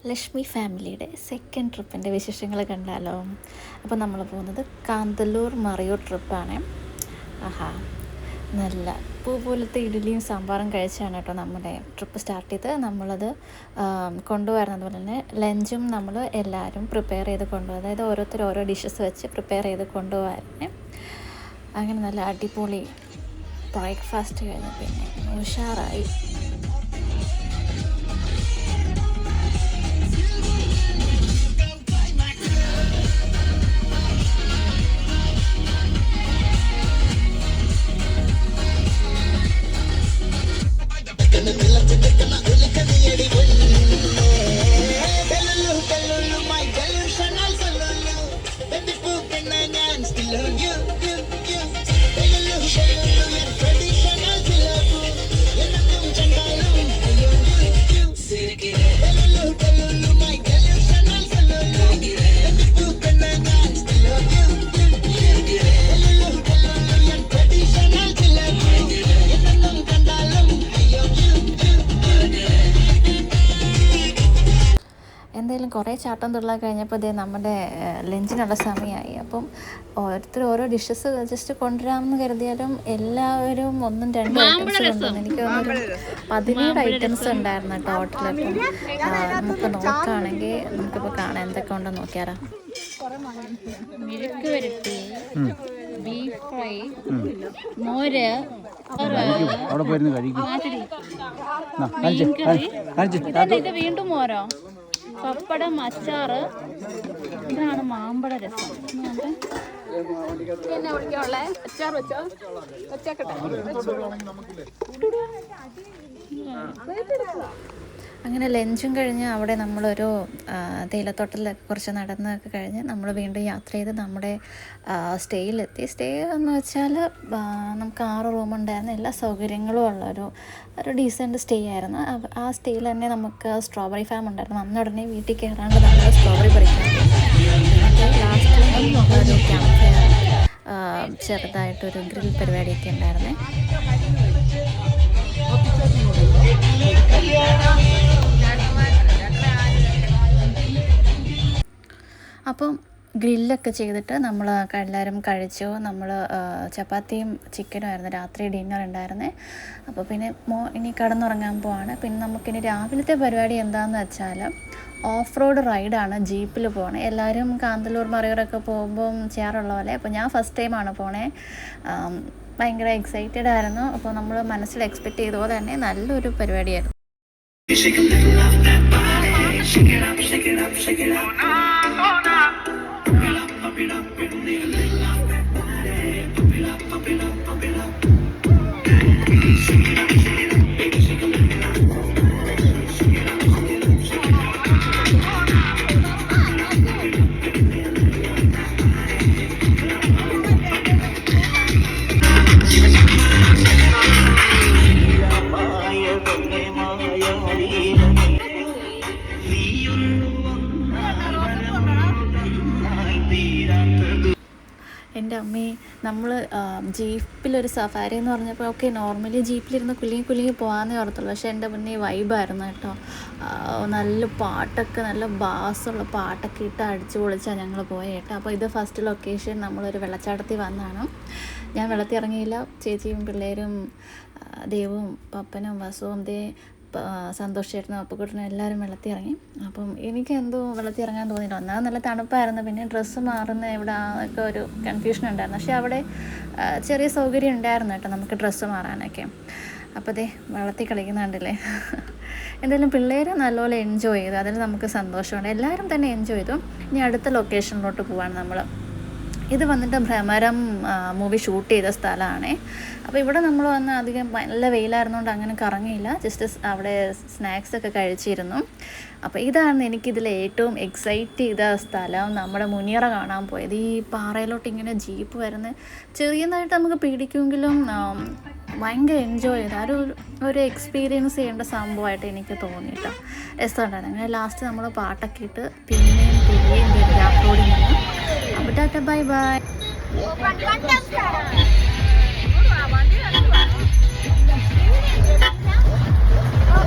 ലക്ഷ്മി ഫാമിലിയുടെ സെക്കൻഡ് ട്രിപ്പിൻ്റെ വിശേഷങ്ങൾ കണ്ടാലോ. അപ്പോൾ നമ്മൾ പോകുന്നത് കാന്തല്ലൂർ മറയൂർ ട്രിപ്പാണ്. ആഹാ, നല്ല പൂ പോലത്തെ ഇഡ്ഡലിയും സാമ്പാറും കഴിച്ചാണ് കേട്ടോ നമ്മുടെ ട്രിപ്പ് സ്റ്റാർട്ട് ചെയ്ത്. നമ്മളത് കൊണ്ടുവരുന്നത് പോലെ തന്നെ ലഞ്ചും നമ്മൾ എല്ലാവരും പ്രിപ്പയർ ചെയ്ത് കൊണ്ടുപോകും. അതായത് ഓരോരുത്തർ ഓരോ ഡിഷസ് വെച്ച് പ്രിപ്പയർ ചെയ്ത് കൊണ്ടുപോകാറുണ്ട്. അങ്ങനെ നല്ല അടിപൊളി ബ്രേക്ക്ഫാസ്റ്റ് കഴിഞ്ഞ് പിന്നെ ഉഷാറായി. എന്തായാലും കുറേ ചാട്ടം തുള്ളാൻ കഴിഞ്ഞപ്പോൾ ഇതേ നമ്മുടെ ലഞ്ചിനുള്ള സമയമായി. അപ്പം ഓരോരുത്തർ ഓരോ ഡിഷസ് ജസ്റ്റ് കൊണ്ടുവരാമെന്ന് കരുതിയാലും എല്ലാവരും ഒന്നും രണ്ടും ഐറ്റംസ് കൊണ്ടുവന്നു. എനിക്ക് തോന്നുന്നൊരു 17 ഐറ്റംസ് ഉണ്ടായിരുന്നു ടോട്ടൽ. അപ്പം നമുക്ക് നോക്കുകയാണെങ്കിൽ നമുക്കിപ്പോൾ കാണാൻ എന്തൊക്കെ ഉണ്ടെന്ന് നോക്കിയാലോ. മിൽക്ക് വരട്ടി, ബീഫ് ഫ്രൈ, മോര്, ഇത് വീണ്ടും മോരോ, പപ്പടം, അച്ചാറ്, ഇതാണ് മാമ്പഴ രസം. അങ്ങനെ ലഞ്ചും കഴിഞ്ഞ് അവിടെ നമ്മളൊരു തേയിലത്തോട്ടത്തിലൊക്കെ കുറച്ച് നടന്നൊക്കെ കഴിഞ്ഞ് നമ്മൾ വീണ്ടും യാത്ര ചെയ്ത് നമ്മുടെ സ്റ്റേയിലെത്തി. സ്റ്റേ എന്ന് വെച്ചാൽ നമുക്ക് 6 റൂമുണ്ടായിരുന്നു, എല്ലാ സൗകര്യങ്ങളും ഉള്ളൊരു ഡീസൻറ്റ് സ്റ്റേ ആയിരുന്നു. ആ സ്റ്റേയിൽ തന്നെ നമുക്ക് സ്ട്രോബെറി ഫാം ഉണ്ടായിരുന്നു. അന്ന് ഉടനെ വീട്ടിൽ കയറാണ്ട് നമ്മൾ സ്ട്രോബെറി പറിക്കാൻ. ലാസ്റ്റ് ഒരു ക്യാമ്പ് ഫയർ, ചെറുതായിട്ടൊരു ഗ്രിൽ പരിപാടിയൊക്കെ ഉണ്ടായിരുന്നേ. അപ്പം ഗ്രില്ലൊക്കെ ചെയ്തിട്ട് നമ്മൾ എല്ലാവരും കഴിച്ചു. നമ്മൾ ചപ്പാത്തിയും ചിക്കനും ആയിരുന്നു രാത്രി ഡിന്നർ ഉണ്ടായിരുന്നേ. അപ്പോൾ പിന്നെ ഇനി കടന്നുറങ്ങാൻ പോവാണ്. പിന്നെ നമുക്കിനി രാവിലത്തെ പരിപാടി എന്താണെന്ന് വെച്ചാൽ ഓഫ് റോഡ് റൈഡാണ്. ജീപ്പിൽ പോകണേ. എല്ലാവരും കാന്തല്ലൂർ മറയൂരൊക്കെ പോകുമ്പം ചെയ്യാറുള്ള പോലെ. അപ്പോൾ ഞാൻ ഫസ്റ്റ് ടൈമാണ് പോണേ. ഭയങ്കര എക്സൈറ്റഡ് ആയിരുന്നു. അപ്പോൾ നമ്മൾ മനസ്സിൽ എക്സ്പെക്റ്റ് ചെയ്ത പോലെ തന്നെ നല്ലൊരു പരിപാടിയായിരുന്നു. എൻ്റെ അമ്മേ, നമ്മൾ ജീപ്പിലൊരു സഫാരി എന്ന് പറഞ്ഞപ്പോൾ ഓക്കെ, നോർമലി ജീപ്പിലിരുന്ന് കുലുങ്ങി പോകാമെന്നേ ഓർത്തുള്ളൂ. പക്ഷേ എൻ്റെ മുന്നേ വൈബായിരുന്നു കേട്ടോ. നല്ല പാട്ടൊക്കെ, നല്ല ബാസുള്ള പാട്ടൊക്കെ ഇട്ട് അടിച്ച് പൊളിച്ചാണ് ഞങ്ങൾ പോയത് കേട്ടോ. അപ്പോൾ ഇത് ഫസ്റ്റ് ലൊക്കേഷൻ നമ്മളൊരു വെള്ളച്ചാട്ടത്തിൽ വന്നതാണ്. ഞാൻ വെള്ളത്തിൽ ഇറങ്ങിയില്ല. ചേച്ചിയും പിള്ളേരും ദേവും പപ്പനും വസുവും സന്തോഷ് ചേട്ടനും അപ്പുക്കുട്ടനും എല്ലാവരും വെള്ളത്തിൽ ഇറങ്ങി. അപ്പം എനിക്ക് എന്തോ വെള്ളത്തിൽ ഇറങ്ങാൻ തോന്നിയില്ല. ഒന്നാമത് നല്ല തണുപ്പായിരുന്നു. പിന്നെ ഡ്രസ്സ് മാറുന്ന എവിടെ ഒക്കെ ഒരു കൺഫ്യൂഷൻ ഉണ്ടായിരുന്നു. പക്ഷേ അവിടെ ചെറിയ സൗകര്യം ഉണ്ടായിരുന്നു കേട്ടോ നമുക്ക് ഡ്രസ്സ് മാറാനൊക്കെ. അപ്പോൾ വെള്ളത്തിൽ കളിക്കുന്ന കണ്ടില്ലേ. എന്തായാലും പിള്ളേർ നല്ലപോലെ എൻജോയ് ചെയ്തു. അതിൽ നമുക്ക് സന്തോഷമുണ്ട്. എല്ലാവരും തന്നെ എൻജോയ് ചെയ്തു. ഇനി അടുത്ത ലൊക്കേഷനിലോട്ട് പോവാണ് നമ്മൾ. ഇത് വന്നിട്ട് ഭ്രമരം മൂവി ഷൂട്ട് ചെയ്ത സ്ഥലമാണ്. അപ്പോൾ ഇവിടെ നമ്മൾ വന്ന് അധികം നല്ല വെയിലായിരുന്നുകൊണ്ട് അങ്ങനെ കറങ്ങിയില്ല. ജസ്റ്റ് അവിടെ സ്നാക്സൊക്കെ കഴിച്ചിരുന്നു. അപ്പോൾ ഇതാണ് എനിക്കിതിൽ ഏറ്റവും എക്സൈറ്റ് ചെയ്ത സ്ഥലം. നമ്മുടെ മുനിയറ കാണാൻ പോയത്. ഈ പാറയിലോട്ട് ഇങ്ങനെ ജീപ്പ് വരുന്ന ചെറിയതായിട്ട് നമുക്ക് പിടിക്കുമെങ്കിലും ഭയങ്കര എൻജോയ് ചെയ്ത് ഒരു എക്സ്പീരിയൻസ് ചെയ്യേണ്ട സംഭവമായിട്ട് എനിക്ക് തോന്നിയിട്ടോ. രസമുണ്ടായിരുന്നു. അങ്ങനെ ലാസ്റ്റ് നമ്മൾ പാട്ടൊക്കെ ഇട്ട് പിന്നെയും ഗ്യാപ്പ് റോഡിൽ നിന്ന്. അപ്പോൾ ടാറ്റ, ബൈ ബൈ.